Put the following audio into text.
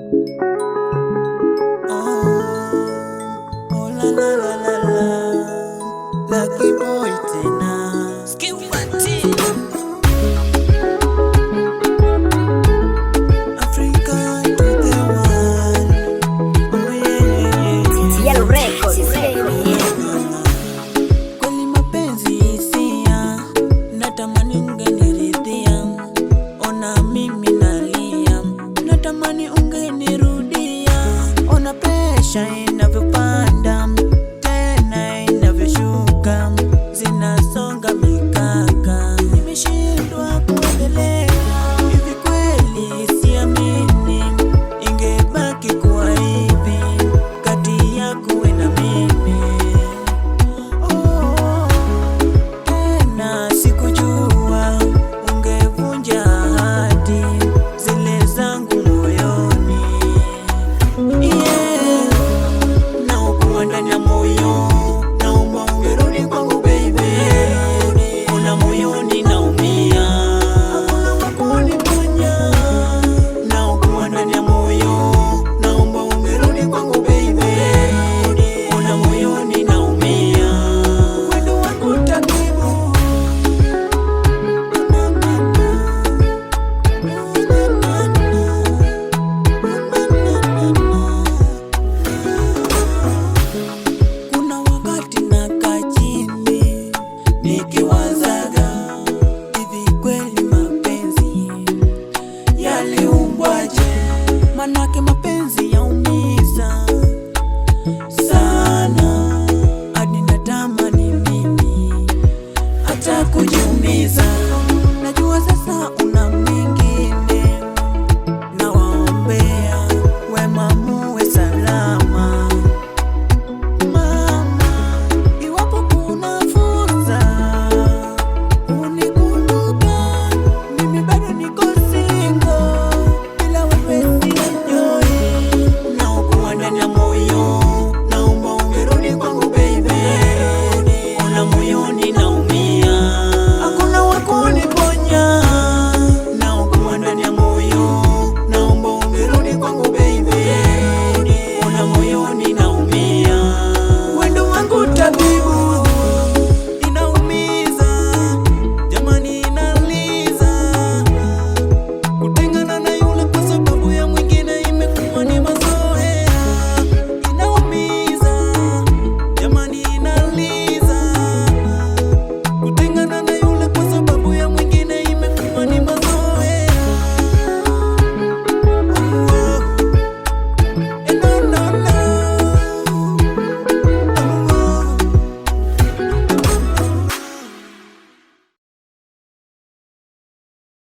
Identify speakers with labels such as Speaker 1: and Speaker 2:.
Speaker 1: Oh la la la la la, Lucky Boy tena. Africa to the world. Oh yeah.
Speaker 2: Yellow Records.
Speaker 1: Kweli mapenzi hisia, natamani ungeniridhia. Ona mimi nalia, natamani ungenirudia. Ona presha inavyopanda, tena inavyoshuka, zinasonga mikaka, nimeshindwa kuendelea. Hivi kweli siamini ingebaki kuwa hivi kati yako na mimi. Tena sikujua ungevunja ahadi zile zangu moyoni. Naugua ndani ya moyo, naomba ungerudi kwangu baby. Una moyoni naumia, hakuna wa kuniponya. Naugua ndani ya moyo, naomba ungerudi kwangu baby. Una moyoni naumia, wendo wako tabibu. Kuna wakati nakaa chini nikiwazaga, hivi kweli mapenzi yaliumbwaje? Manake